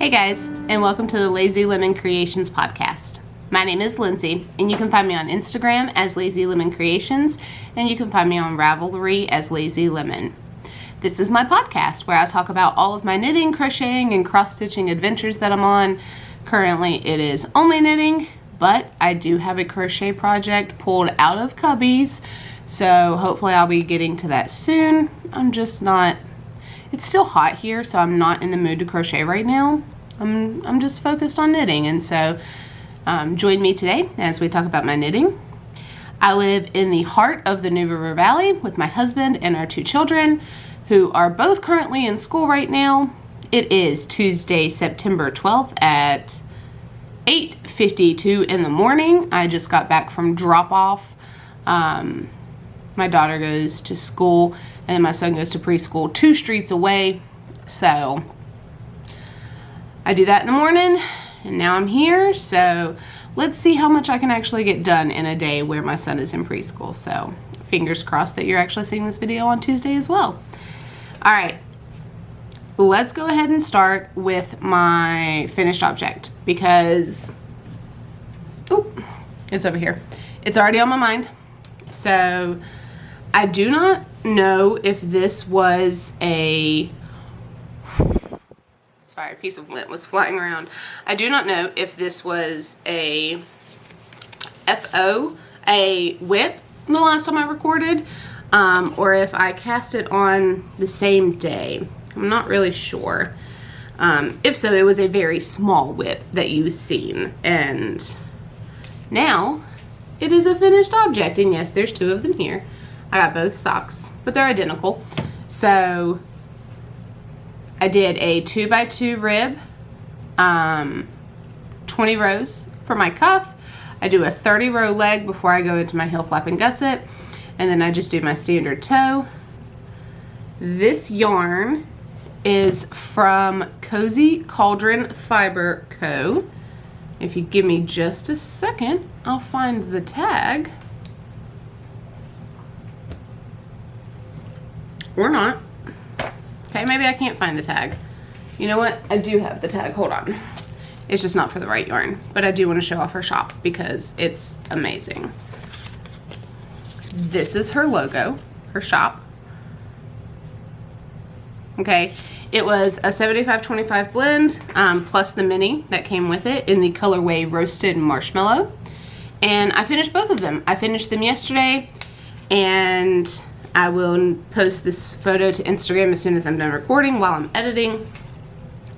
Hey guys, and welcome to the Lazy Lemon Creations podcast. My name is Lindsay, and you can find me on Instagram as Lazy Lemon Creations, and you can find me on Ravelry as Lazy Lemon. This is my podcast where I talk about all of my knitting, crocheting, and cross-stitching adventures that I'm on. Currently, it is only knitting, but I do have a crochet project pulled out of cubbies, so hopefully I'll be getting to that soon. It's still hot here, so I'm not in the mood to crochet right now. I'm just focused on knitting, and so join me today as we talk about my knitting. I live in the heart of the New River Valley with my husband and our 2 children, who are both currently in school right now. It is Tuesday, September 12th at 8:52 in the morning. I just got back from drop-off. My daughter goes to school, and then my son goes to preschool 2 streets away. So I do that in the morning, and now I'm here. So let's see how much I can actually get done in a day where my son is in preschool. So fingers crossed that you're actually seeing this video on Tuesday as well. All right, let's go ahead and start with my finished object because, it's over here. It's already on my mind. So I do not know if this was a piece of lint was flying around. I do not know if this was a whip the last time I recorded, or if I cast it on the same day. I'm not really sure. If so, it was a very small whip that you've seen, and now it is a finished object. And yes, there's 2 of them here. I got both socks, but they're identical. So I did a 2x2 rib, 20 rows for my cuff. I do a 30 row leg before I go into my heel flap and gusset, and then I just do my standard toe. This yarn is from Cozy Cauldron Fiber Co. If you give me just a second, I'll find the tag. Or not. Okay, maybe I can't find the tag. You know what? I do have the tag. Hold on. It's just not for the right yarn. But I do want to show off her shop because it's amazing. This is her logo, her shop. Okay. It was a 75-25 blend, plus the mini that came with it in the colorway Roasted Marshmallow. And I finished both of them. I finished them yesterday, and I will post this photo to Instagram as soon as I'm done recording while I'm editing.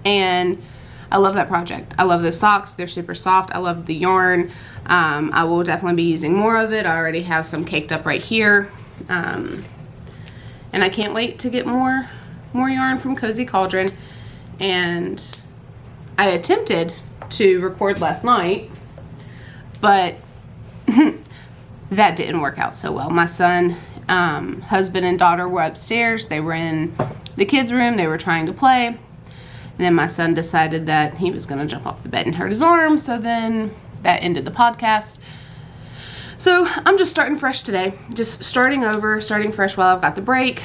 And I love that project. I love those socks. They're super soft. I love the yarn. I will definitely be using more of it. I already have some caked up right here. And I can't wait to get more yarn from Cozy Cauldron. And I attempted to record last night, but that didn't work out so well. My son, husband and daughter were upstairs. They were in the kids' room. They were trying to play. And then my son decided that he was going to jump off the bed and hurt his arm. So then that ended the podcast. So I'm just starting fresh today. Just starting over, starting fresh while I've got the break.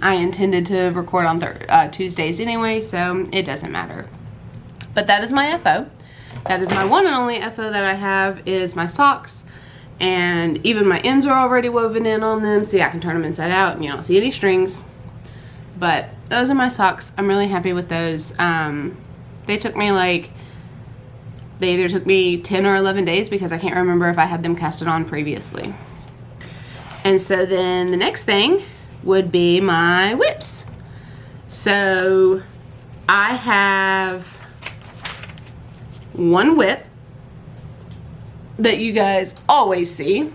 I intended to record on Tuesdays anyway, so it doesn't matter. But that is my FO. That is my one and only FO that I have is my socks. And even my ends are already woven in on them. See, I can turn them inside out and you don't see any strings. But those are my socks. I'm really happy with those. They either took me 10 or 11 days because I can't remember if I had them casted on previously. And so then the next thing would be my whips. So I have one whip that you guys always see.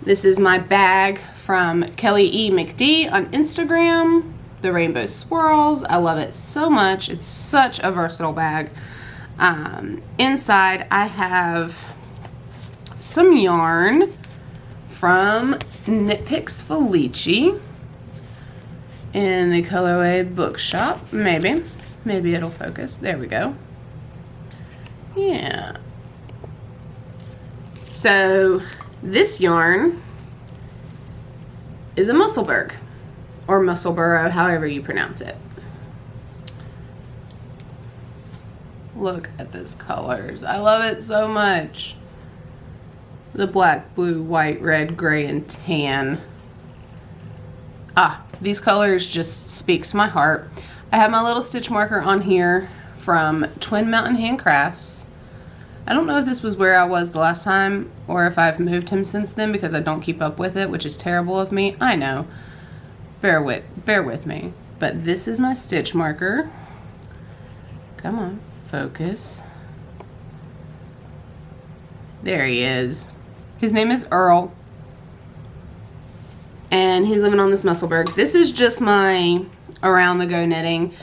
This is my bag from Kelly E. McD on Instagram, the Rainbow Swirls. I love it so much. It's such a versatile bag. Inside I have some yarn from Knit Picks Felici in the colorway Bookshop. Maybe it'll focus. There we go. Yeah. So this yarn is a Musselburgh, or Musselborough, however you pronounce it. Look at those colors. I love it so much. The black, blue, white, red, gray, and tan. Ah, these colors just speak to my heart. I have my little stitch marker on here from Twin Mountain Handcrafts. I don't know if this was where I was the last time or if I've moved him since then because I don't keep up with it, which is terrible of me. I know. Bear with me. But this is my stitch marker. Come on, focus. There he is. His name is Earl. And he's living on this Musselburgh. This is just my around the go knitting.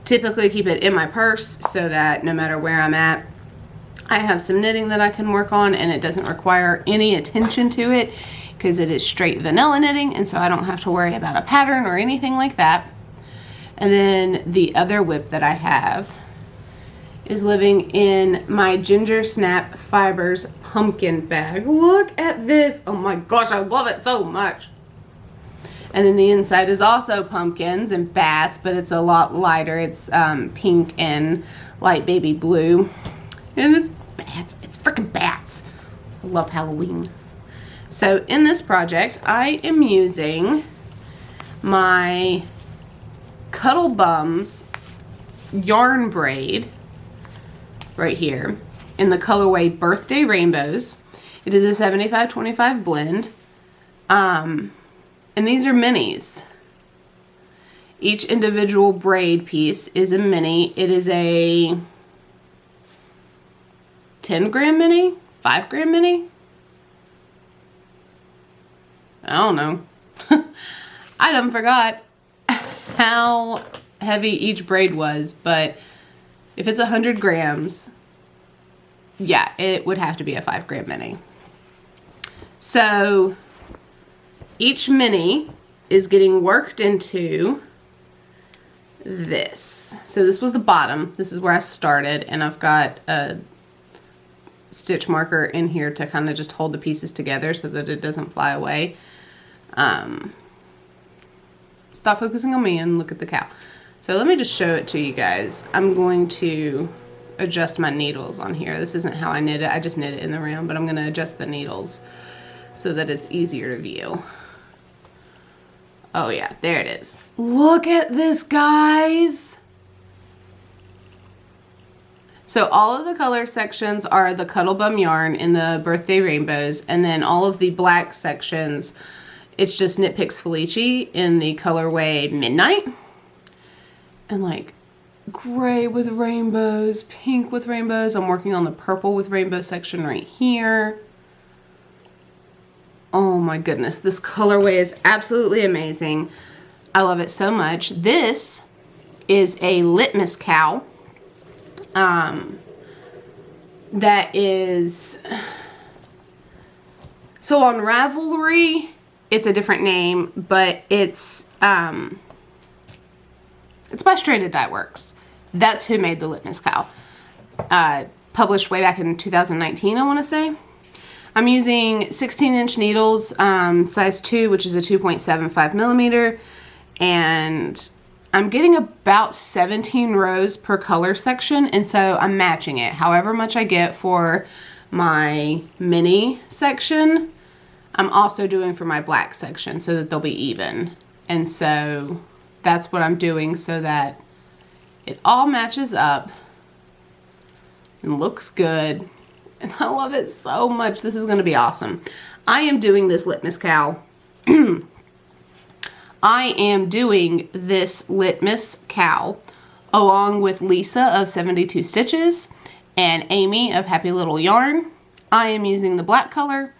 Typically keep it in my purse so that no matter where I'm at, I have some knitting that I can work on and it doesn't require any attention to it because it is straight vanilla knitting, and so I don't have to worry about a pattern or anything like that. And then the other whip that I have is living in my Ginger Snap Fibers pumpkin bag. Look at this. Oh my gosh, I love it so much. And then the inside is also pumpkins and bats, but it's a lot lighter. It's pink and light baby blue. And it's bats. It's freaking bats. I love Halloween. So in this project, I am using my Cuddle Bums yarn braid right here in the colorway Birthday Rainbows. It is a 75-25 blend. And these are minis. Each individual braid piece is a mini. It is a 10-gram mini? 5-gram mini? I don't know. I done forgot how heavy each braid was, but if it's 100 grams, yeah, it would have to be a 5-gram mini. So each mini is getting worked into this. So this was the bottom. This is where I started, and I've got a stitch marker in here to kind of just hold the pieces together so that it doesn't fly away. Stop focusing on me and look at the cow. So let me just show it to you guys. I'm going to adjust my needles on here. This isn't how I knit it. I just knit it in the round, but I'm going to adjust the needles so that it's easier to view. Oh yeah, there it is. Look at this, guys. So all of the color sections are the Cuddle Bum yarn in the Birthday Rainbows, and then all of the black sections, it's just Knit Picks Felici in the colorway Midnight. And like gray with rainbows, pink with rainbows. I'm working on the purple with rainbow section right here. Oh my goodness, this colorway is absolutely amazing. I love it so much. This is a Litmus cowl. That is, so on Ravelry, it's a different name, but it's by Stranded Dye Works. That's who made the Litmus cowl. Published way back in 2019, I want to say. I'm using 16-inch needles, size 2, which is a 2.75 millimeter, and I'm getting about 17 rows per color section, and so I'm matching it. However much I get for my mini section, I'm also doing for my black section so that they'll be even. And so that's what I'm doing so that it all matches up and looks good. And I love it so much. This is going to be awesome. I am doing this Litmus cowl. I am doing this Litmus cowl along with Lisa of 72 Stitches and Amy of Happy Little Yarn. I am using the black color.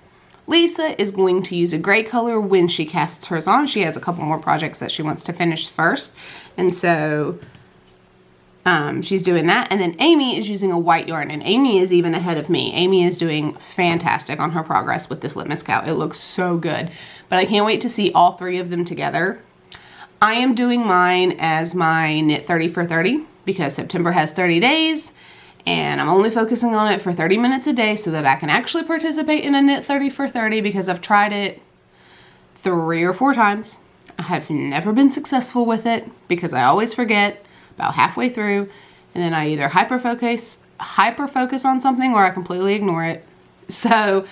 Lisa is going to use a gray color when she casts hers on. She has a couple more projects that she wants to finish first. And so she's doing that. And then Amy is using a white yarn, and Amy is even ahead of me. Amy is doing fantastic on her progress with this Litmus cowl. It looks so good, but I can't wait to see all three of them together. I am doing mine as my Knit 30 for 30 because September has 30 days and I'm only focusing on it for 30 minutes a day so that I can actually participate in a Knit 30 for 30 because I've tried it 3 or 4 times. I have never been successful with it because I always forget. about halfway through, and then I either hyper focus on something or I completely ignore it. So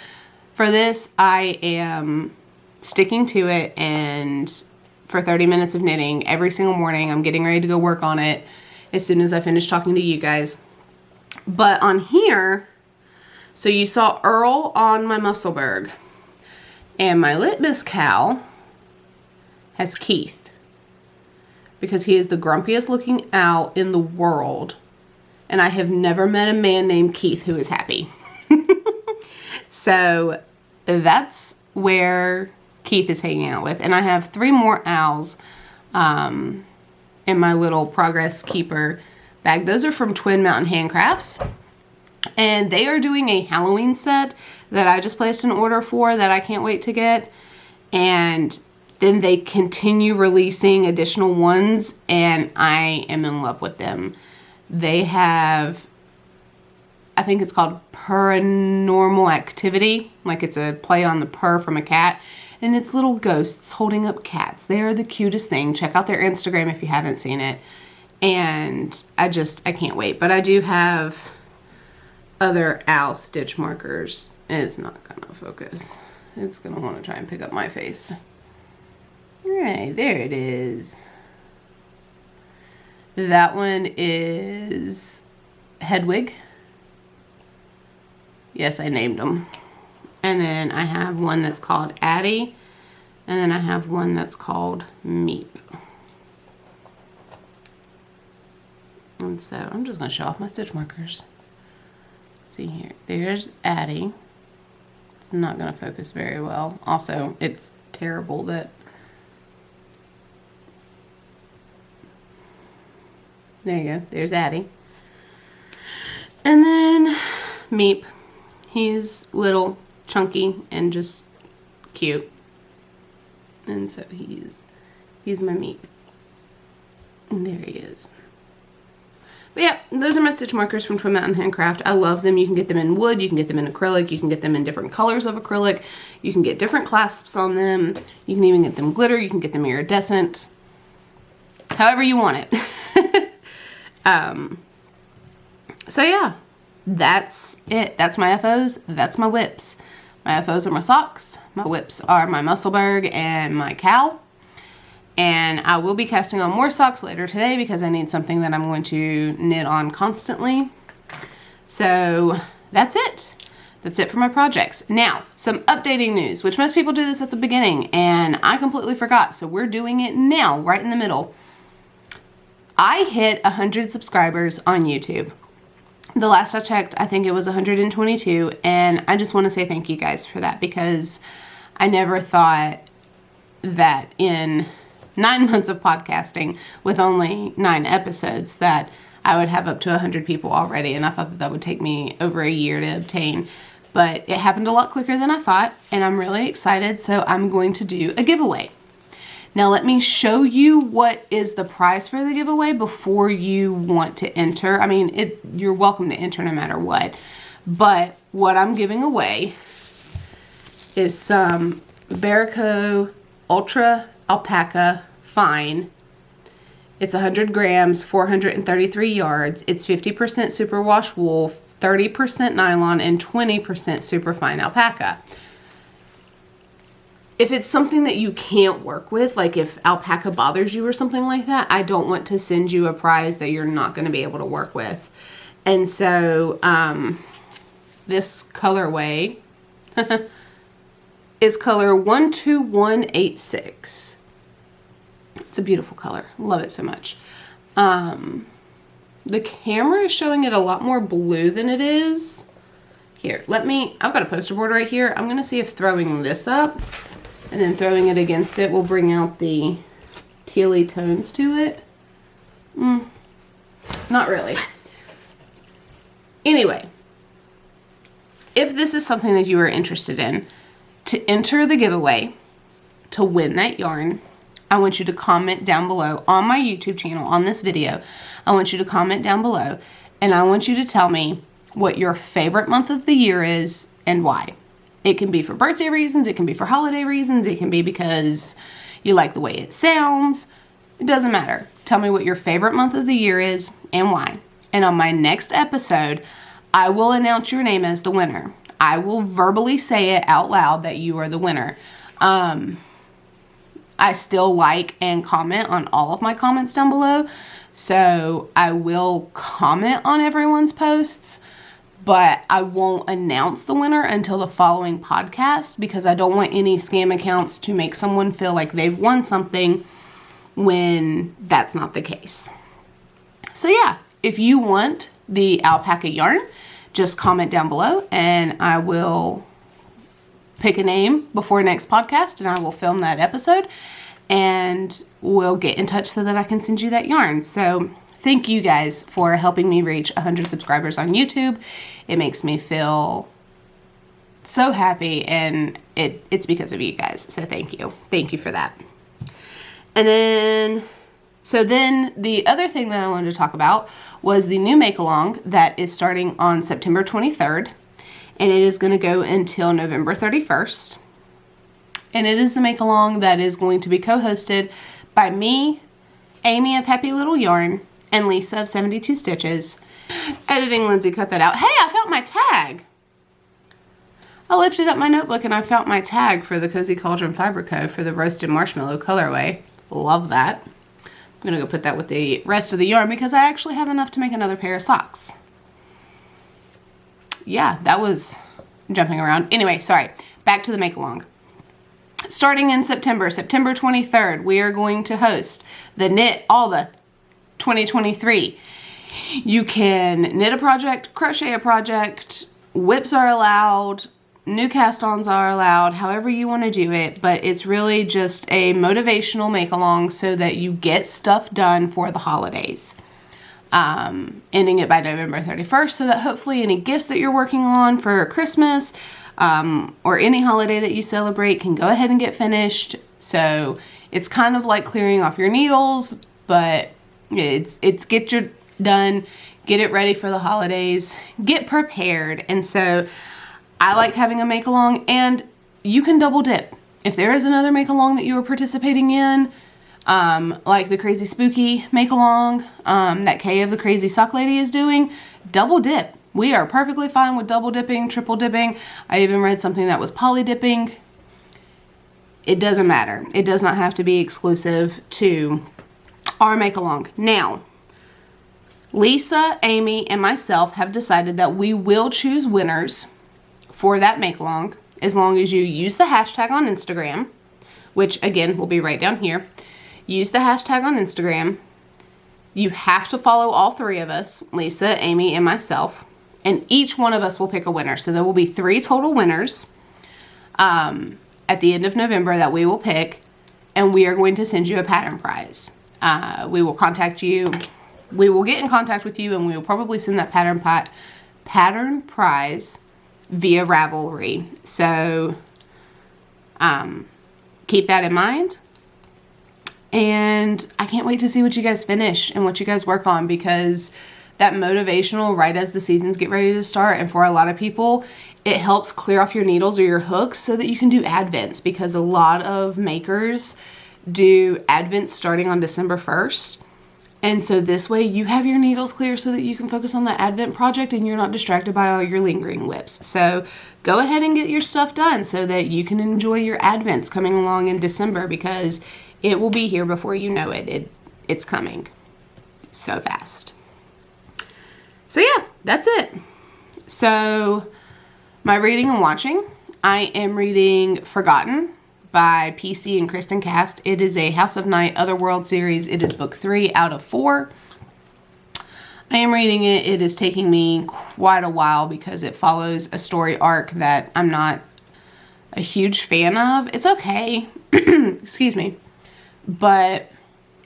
for this, I am sticking to it, and for 30 minutes of knitting every single morning. I'm getting ready to go work on it as soon as I finish talking to you guys. But on here, so you saw Earl on my Musselburgh, and my Litmus cowl has Keith, because he is the grumpiest looking owl in the world, and I have never met a man named Keith who is happy. So that's where Keith is hanging out with. And I have 3 more owls in my little Progress Keeper bag. Those are from Twin Mountain Handcrafts, and they are doing a Halloween set that I just placed an order for that I can't wait to get. And then they continue releasing additional ones, and I am in love with them. They have, I think it's called Paranormal Activity, like it's a play on the purr from a cat, and it's little ghosts holding up cats. They are the cutest thing. Check out their Instagram if you haven't seen it. And I can't wait. But I do have other owl stitch markers. It's not gonna focus. It's gonna want to try and pick up my face. All right, there it is. That one is Hedwig. Yes, I named them. And then I have one that's called Addie. And then I have one that's called Meep. And so I'm just going to show off my stitch markers. See here. There's Addie. It's not going to focus very well. Also, it's terrible that... There you go. There's Addie. And then Meep. He's little, chunky, and just cute. And so he's my Meep. And there he is. But yeah, those are my stitch markers from Twin Mountain Handcraft. I love them. You can get them in wood, you can get them in acrylic, you can get them in different colors of acrylic, you can get different clasps on them, you can even get them glitter, you can get them iridescent, however you want it. So yeah, that's it. That's my FOs, that's my whips. My FOs are my socks, my whips are my Musselburgh and my cowl. And I will be casting on more socks later today because I need something that I'm going to knit on constantly. So that's it. That's it for my projects. Now, some updating news, which most people do this at the beginning, and I completely forgot. So we're doing it now, right in the middle. I hit 100 subscribers on YouTube. The last I checked, I think it was 122, and I just want to say thank you guys for that, because I never thought that in 9 months of podcasting with only 9 episodes that I would have up to 100 people already, and I thought that that would take me over a year to obtain, but it happened a lot quicker than I thought, and I'm really excited. So I'm going to do a giveaway. Now let me show you what is the prize for the giveaway before you want to enter. I mean, you're welcome to enter no matter what, but what I'm giving away is some Barrico Ultra Alpaca Fine. It's 100 grams, 433 yards. It's 50% superwash wool, 30% nylon, and 20% superfine alpaca. If it's something that you can't work with, like if alpaca bothers you or something like that, I don't want to send you a prize that you're not going to be able to work with. And so this colorway is color 12186. It's a beautiful color. Love it so much. The camera is showing it a lot more blue than it is. Here, I've got a poster board right here. I'm going to see if throwing this up and then throwing it against it will bring out the tealy tones to it. Not really. Anyway, if this is something that you are interested in, to enter the giveaway, to win that yarn, I want you to comment down below on my YouTube channel, on this video. I want you to comment down below, and I want you to tell me what your favorite month of the year is and why. It can be for birthday reasons, it can be for holiday reasons, it can be because you like the way it sounds. It doesn't matter. Tell me what your favorite month of the year is and why. And on my next episode, I will announce your name as the winner. I will verbally say it out loud that you are the winner. I still like and comment on all of my comments down below. So I will comment on everyone's posts, but I won't announce the winner until the following podcast because I don't want any scam accounts to make someone feel like they've won something when that's not the case. So yeah, if you want the alpaca yarn, just comment down below and I will pick a name before next podcast and I will film that episode and we'll get in touch so that I can send you that yarn. So thank you guys for helping me reach 100 subscribers on YouTube. It makes me feel so happy and it's because of you guys. So thank you. Thank you for that. And then the other thing that I wanted to talk about was the new make-along that is starting on September 23rd. And it is going to go until November 31st. And it is the make-along that is going to be co-hosted by me, Amy of Happy Little Yarn, and Lisa of 72 Stitches. Editing Lindsay cut that out. Hey, I found my tag. I lifted up my notebook and I found my tag for the Cozy Cauldron Fiber Co. for the Roasted Marshmallow colorway. Love that. I'm going to go put that with the rest of the yarn because I actually have enough to make another pair of socks. Yeah, that was jumping around. Anyway, sorry. Back to the make-along. Starting in September 23rd, we are going to host the Knit All the 2023. You can knit a project, crochet a project, whips are allowed, new cast-ons are allowed, however you want to do it, but it's really just a motivational make-along so that you get stuff done for the holidays. Ending it by November 31st so that hopefully any gifts that you're working on for Christmas or any holiday that you celebrate can go ahead and get finished. So it's kind of like clearing off your needles, but it's get your done, get it ready for the holidays, get prepared. And so I like having a make-along, and you can double dip. If there is another make-along that you are participating in, like the Crazy Spooky make-along that Kay of the Crazy Sock Lady is doing, double dip. We are perfectly fine with double dipping, triple dipping. I even read something that was poly dipping. It doesn't matter. It does not have to be exclusive to our make-along. Now, Lisa, Amy, and myself have decided that we will choose winners for that make-along as long as you use the hashtag on Instagram, which again will be right down here. Use the hashtag on Instagram. You have to follow all three of us, Lisa, Amy, and myself, and each one of us will pick a winner. So there will be 3 total winners at the end of November that we will pick, and we are going to send you a pattern prize. We will contact you. We will get in contact with you, and we will probably send that pattern prize via Ravelry. So keep that in mind. And I can't wait to see what you guys finish and what you guys work on, because that motivational right as the seasons get ready to start, and for a lot of people it helps clear off your needles or your hooks so that you can do advents, because a lot of makers do advents starting on December 1st. And so this way you have your needles clear so that you can focus on the advent project and you're not distracted by all your lingering whips. So go ahead and get your stuff done so that you can enjoy your advents coming along in December, because it will be here before you know it. It's coming so fast. So yeah, that's it. So my reading and watching, I am reading Forgotten by PC and Kristen Cast. It is a House of Night Otherworld series. It is book 3 out of 4. I am reading it. It is taking me quite a while because it follows a story arc that I'm not a huge fan of. It's okay. Excuse me. But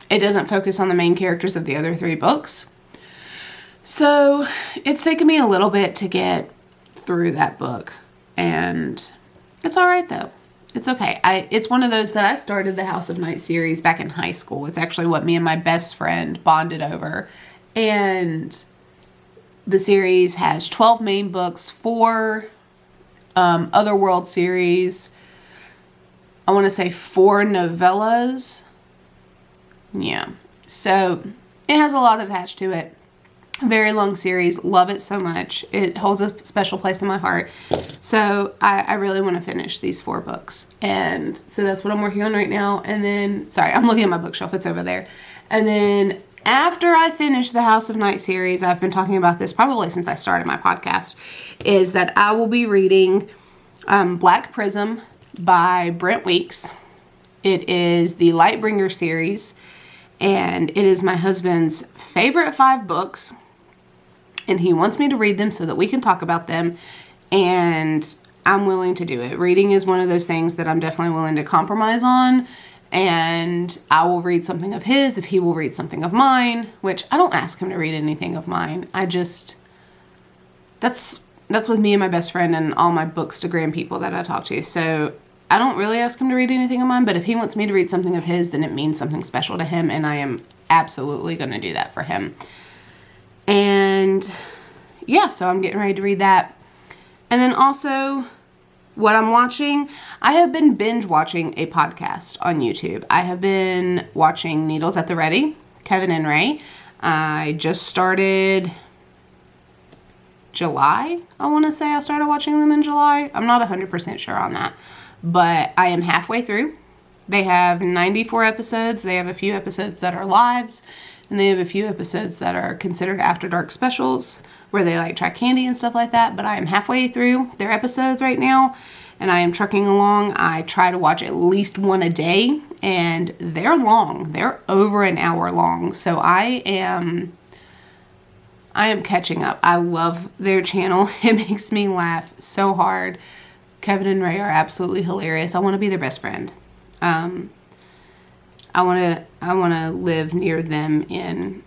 it doesn't focus on the main characters of the other 3 books. So it's taken me a little bit to get through that book, and it's all right though. It's okay. It's one of those that I started the House of Night series back in high school. It's actually what me and my best friend bonded over. And the series has 12 main books, 4 Otherworld series. I want to say 4 novellas. Yeah. So it has a lot attached to it. Very long series. Love it so much. It holds a special place in my heart. So I really want to finish these 4 books. And so that's what I'm working on right now. And then, sorry, I'm looking at my bookshelf. It's over there. And then after I finish the House of Night series, I've been talking about this probably since I started my podcast, is that I will be reading Black Prism by Brent Weeks. It is the Lightbringer series. And it is my husband's favorite 5 books. And he wants me to read them so that we can talk about them. And I'm willing to do it. Reading is one of those things that I'm definitely willing to compromise on. And I will read something of his if he will read something of mine. Which I don't ask him to read anything of mine. I just... That's with me and my best friend and all my Bookstagram people that I talk to. So I don't really ask him to read anything of mine. But if he wants me to read something of his, then it means something special to him. And I am absolutely going to do that for him. And yeah, so I'm getting ready to read that. And then also what I'm watching, I have been binge watching a podcast on YouTube. I have been watching Needles at the Ready, Kevin and Ray. I just started July. I want to say I started watching them in July. I'm not 100% sure on that, but I am halfway through. They have 94 episodes. They have a few episodes that are lives. And they have a few episodes that are considered After Dark specials where they like try candy and stuff like that. But I am halfway through their episodes right now and I am trucking along. I try to watch at least one a day and they're long. They're over an hour long. So I am catching up. I love their channel. It makes me laugh so hard. Kevin and Ray are absolutely hilarious. I want to be their best friend. I want to live near them in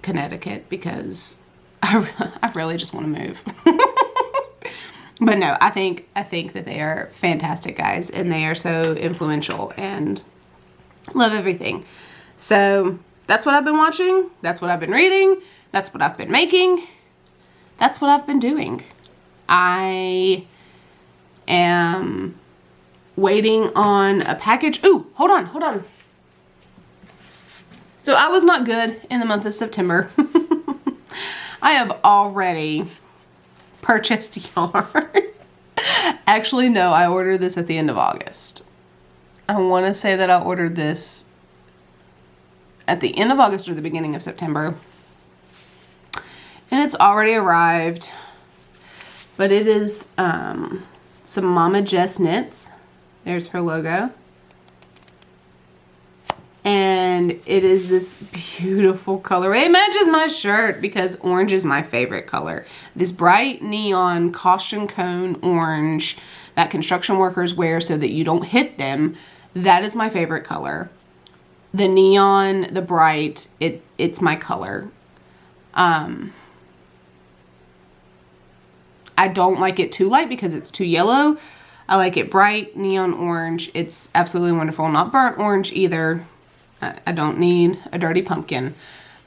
Connecticut because I really just want to move. But no, I think that they are fantastic guys and they are so influential and love everything. So that's what I've been watching. That's what I've been reading. That's what I've been making. That's what I've been doing. I am waiting on a package. Ooh, hold on. So I was not good in the month of September. I have already purchased yarn. Actually, no, I ordered this at the end of August. I want to say that I ordered this at the end of August or the beginning of September. And it's already arrived. But it is some Mama Jess knits. There's her logo. And it is this beautiful color. It matches my shirt because orange is my favorite color. This bright neon caution cone orange that construction workers wear so that you don't hit them. That is my favorite color. The neon, the bright, it's my color. I don't like it too light because it's too yellow. I like it bright, neon orange. It's absolutely wonderful. Not burnt orange either. I don't need a dirty pumpkin.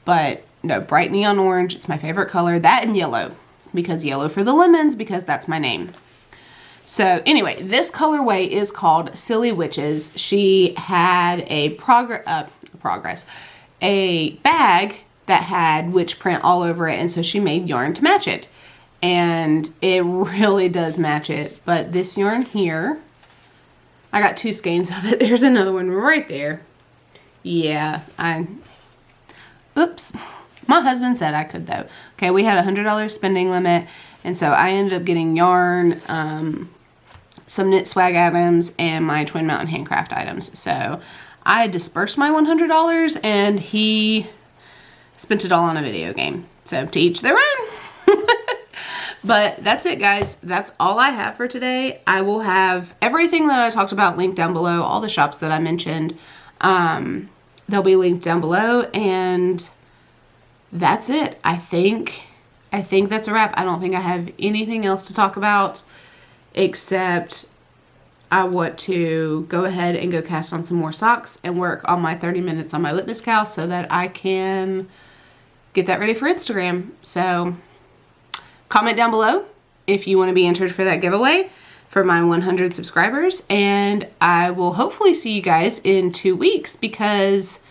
But no, bright neon orange. It's my favorite color. That and yellow. Because yellow for the lemons, because that's my name. So anyway, this colorway is called Silly Witches. She had a bag that had witch print all over it. And so she made yarn to match it. And it really does match it. But this yarn here, I got 2 skeins of it. There's another one right there. Yeah, oops. My husband said I could though. Okay, we had a $100 spending limit. And so I ended up getting yarn, some knit swag items, and my Twin Mountain handcraft items. So I dispersed my $100 and he spent it all on a video game. So to each their own. But that's it, guys. That's all I have for today. I will have everything that I talked about linked down below, all the shops that I mentioned. They'll be linked down below, and that's it. I think that's a wrap. I don't think I have anything else to talk about except I want to go ahead and go cast on some more socks and work on my 30 minutes on my Litmus cowl so that I can get that ready for Instagram. So comment down below if you want to be entered for that giveaway for my 100 subscribers. And I will hopefully see you guys in 2 weeks because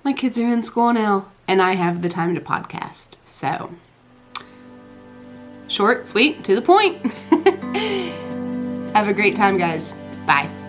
my kids are in school now and I have the time to podcast. So, short, sweet, to the point. Have a great time, guys. Bye.